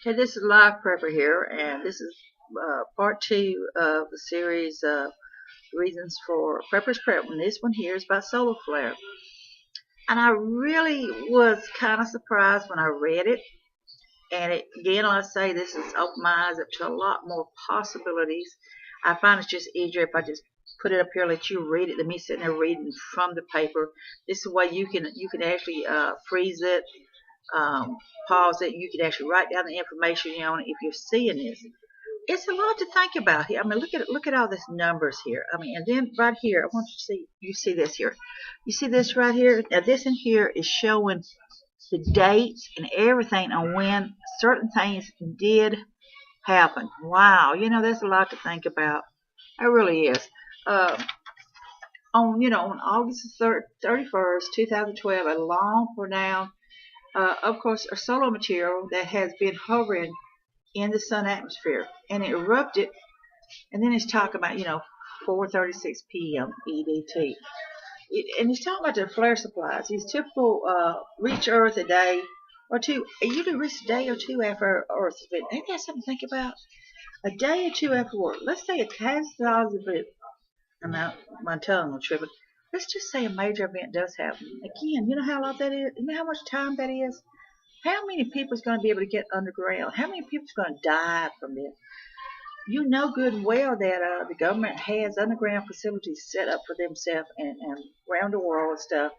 Okay, this is Live Prepper here, and this is part two of the series Reasons for Prepper's Prep. And this one here is about solar flare. And I really was kind of surprised when I read it. And again, I say this has opened my eyes up to a lot more possibilities. I find it's just easier if I just put it up here, let you read it, than me sitting there reading from the paper. This is a way you can actually freeze it, pause it. You can actually write down the information on it if you're seeing this. It's a lot to think about here. I mean, look at all these numbers here. I mean, and then right here, I want you see this here. You see this right here? Now this in here is showing the dates and everything on when certain things did happen. Wow, there's a lot to think about. It really is. On August 31st, 2012, a long pronounced, of course, a solar material that has been hovering in the sun atmosphere, and it erupted. And then it's talking about 4:36 p.m. EDT. And he's talking about the flare supplies. These typical reach Earth a day or two. Usually reach a day or two after Earth. But ain't that something to think about? A day or two after work. Let's say a catastrophic event. My tongue will trip. Let's just say a major event does happen. Again, you know how long that is? You know how much time that is? How many people is going to be able to get underground? How many people is going to die from this? You know good and well that the government has underground facilities set up for themselves and around the world and stuff,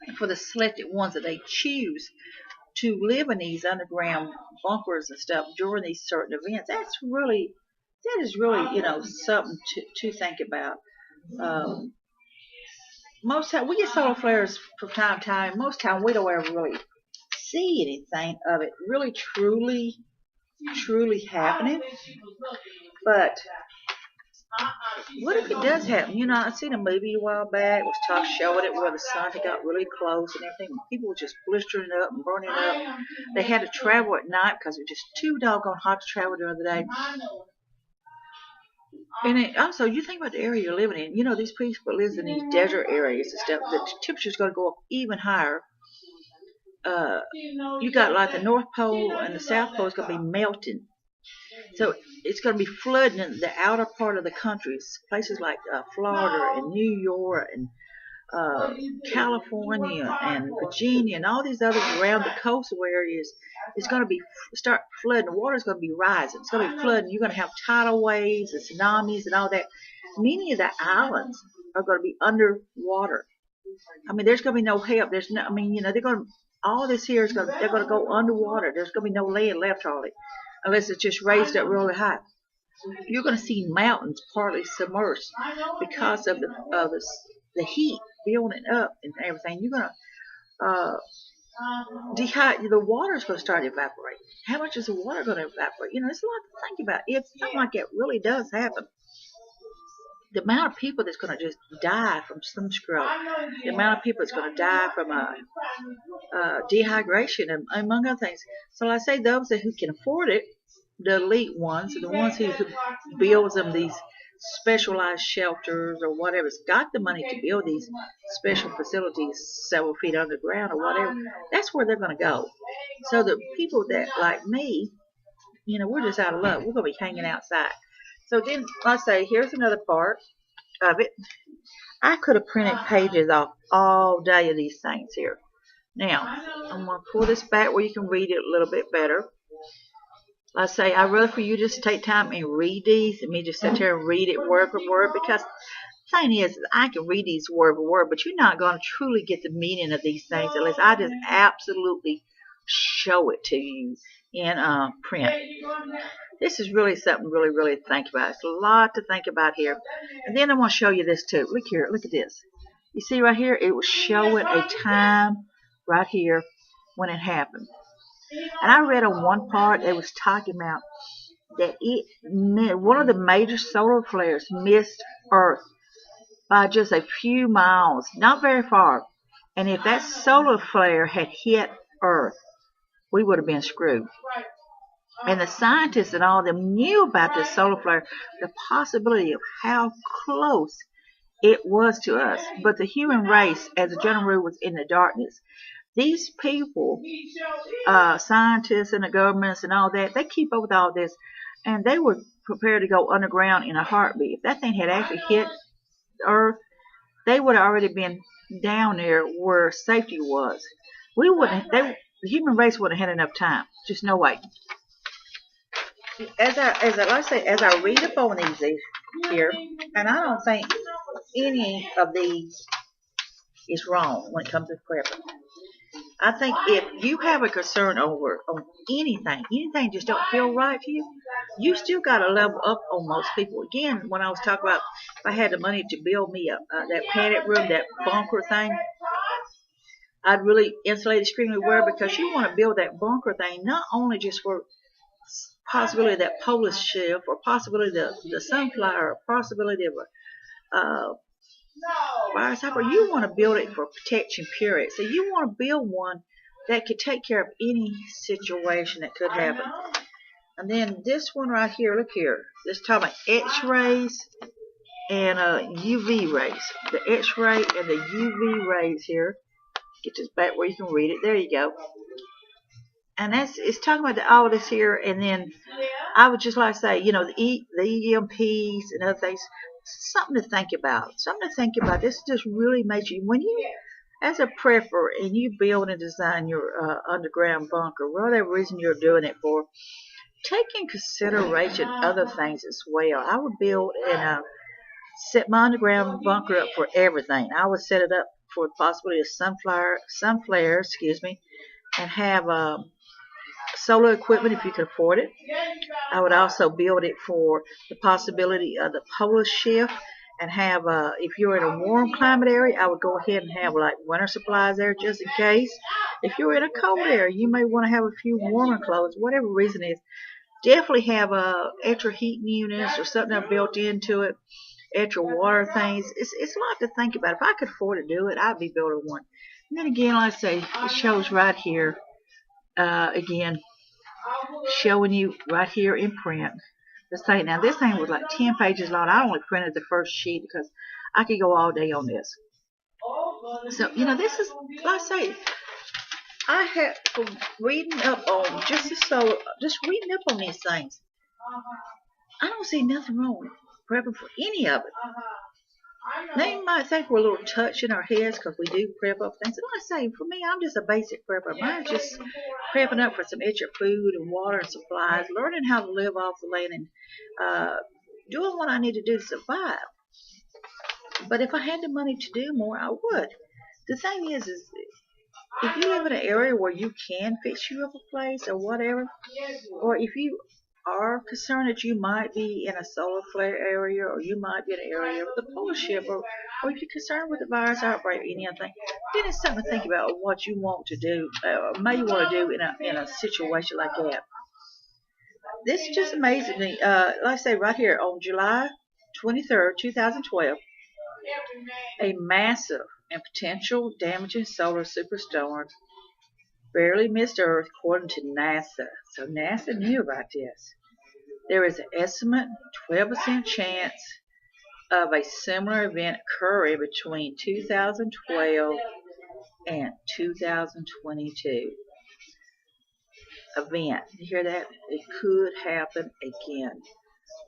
and for the selected ones that they choose to live in these underground bunkers and stuff during these certain events. That is really something to think about. Most time we get solar flares from time to time. Most time we don't ever really see anything of it really truly happening. But what if it does happen? I seen a movie a while back. It was showing it where the sun had got really close and everything. People were just blistering up and burning up. They had to travel at night because it was just too doggone hot to travel during the day. And also, you think about the area you're living in. These people live in these desert areas and stuff. The temperature's going to go up even higher. You got like the North Pole and the South Pole is going to be melting. So it's going to be flooding in the outer part of the country, places like Florida and New York and California and Virginia and all these others around the coastal areas. It's going to start flooding. The water is going to be rising. It's going to be flooding. You're going to have tidal waves and tsunamis and all that. Many of the islands are going to be underwater. I mean, there's going to be no help. There's no. I mean, they're going to. All this here is going. They're going to go underwater. There's going to be no land left hardly, unless it's just raised up really high. You're going to see mountains partly submerged because of the heat building up and everything. You're going to the water is going to start evaporating. How much is the water going to evaporate? There's a lot to think about. If something like that really does happen, the amount of people that's going to just die from sunstroke, the amount of people that's going to die from dehydration, and among other things. So I say those who can afford it, the elite ones, the ones who builds them these specialized shelters or whatever's got the money to build these special facilities several feet underground or whatever, that's where they're going to go. So the people that, like me, we're just out of luck. We're going to be hanging outside. So then I say, here's another part of it. I could have printed pages off all day of these things here. Now, I'm going to pull this back where you can read it a little bit better. I say, I'd rather for you just take time and read these and me just sit there and read it word for word, because the thing is, I can read these word for word, but you're not going to truly get the meaning of these things unless I just absolutely show it to you in print. This is really something really to think about. It's a lot to think about here. And then I want to show you this too. Look here. Look at this. You see right here? It was showing a time right here when it happened. And I read on one part, it was talking about that one of the major solar flares missed Earth by just a few miles, not very far. And if that solar flare had hit Earth, we would have been screwed. And the scientists and all of them knew about this solar flare, the possibility of how close it was to us. But the human race, as a general rule, was in the darkness. These people, scientists and the governments and all that, they keep up with all this, and they were prepared to go underground in a heartbeat. If that thing had actually hit Earth, they would have already been down there where safety was. We wouldn't. The human race wouldn't have had enough time. Just no way. Like I say, as I read up on these here, and I don't think any of these is wrong when it comes to prepping. I think if you have a concern on anything just don't feel right to you, you still got to level up on most people. Again, when I was talking about if I had the money to build me that panic room, that bunker thing, I'd really insulate extremely well, because you want to build that bunker thing not only just for possibility of that polar shift, or possibility of the sunflower, or possibility of a virus outbreak. You want to build it for protection, period. So you want to build one that could take care of any situation that could happen. And then this one right here, look here. This is talking about X-rays and UV rays. The X-ray and the UV rays here. Get this back where you can read it. There you go. And it's talking about all this here. And then I would just like to say, the EMPs and other things. Something to think about. This just really makes you, when you, as a prepper, and you build and design your underground bunker, whatever reason you're doing it for, take in consideration other things as well. I would build and set my underground bunker up for everything. I would set it up for the possibility of sun flares, and have solar equipment if you can afford it. I would also build it for the possibility of the polar shift, and have, if you're in a warm climate area, I would go ahead and have like winter supplies there just in case. If you're in a cold area, you may want to have a few warmer clothes, whatever reason is. Definitely have extra heating units or something built into it, extra water things. It's a lot to think about. If I could afford to do it, I'd be building one. And then again, like I say, it shows right here, again, showing you right here in print. This thing, now this thing was like 10 pages long. I only printed the first sheet because I could go all day on this. So, this is, like I say, I had from reading up on just reading up on these things. I don't see nothing wrong with prepping for any of it. They might think we're a little touch in our heads because we do prep up things. And like I say, for me, I'm just a basic prepper. Mine's just prepping up for some extra food and water and supplies, learning how to live off the land, and doing what I need to do to survive. But if I had the money to do more, I would. The thing is if you live in an area where you can fix you up a place or whatever, or if you are concerned that you might be in a solar flare area, or you might be in an area with a polar shift, or if you're concerned with the virus outbreak or anything, then it's something to think about what you want to do, or may want to do in a situation like that. This is just amazing me. Like I say, right here on July 23rd, 2012, a massive and potential damaging solar superstorm barely missed Earth, according to NASA. So NASA knew about this. There is an estimate 12% chance of a similar event occurring between 2012 and 2022. Event. You hear that? It could happen again.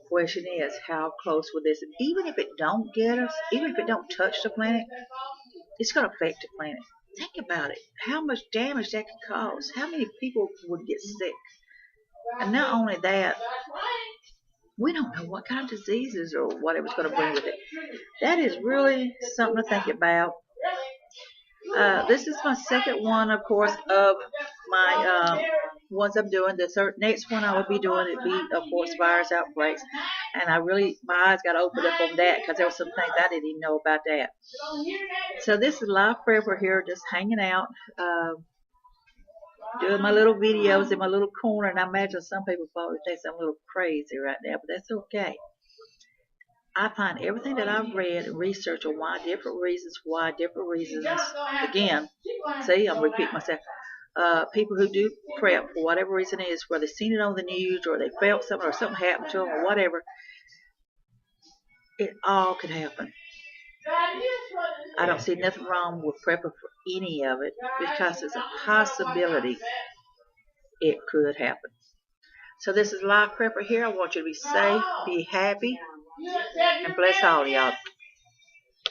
Question is, how close will this? Even if it don't get us, even if it don't touch the planet, it's going to affect the planet. Think about it. How much damage that could cause. How many people would get sick? And not only that, we don't know what kind of diseases or whatever's going to bring with it. That is really something to think about. This is my second one, of course, of my ones I'm doing. The next one I will be doing would be, of course, virus outbreaks. And my eyes got opened up on that because there were some things I didn't even know about that. So this is Live Prepper here, just hanging out, doing my little videos in my little corner. And I imagine some people probably think I'm a little crazy right now, but that's okay. I find everything that I've read and researched on why different reasons. Again, see, I'm repeating myself. People who do prep for whatever reason it is, whether they've seen it on the news or they felt something or something happened to them or whatever, it all could happen. I don't see nothing wrong with prepping for any of it because it's a possibility it could happen. So this is Live Prepper here. I want you to be safe, be happy, and bless all y'all.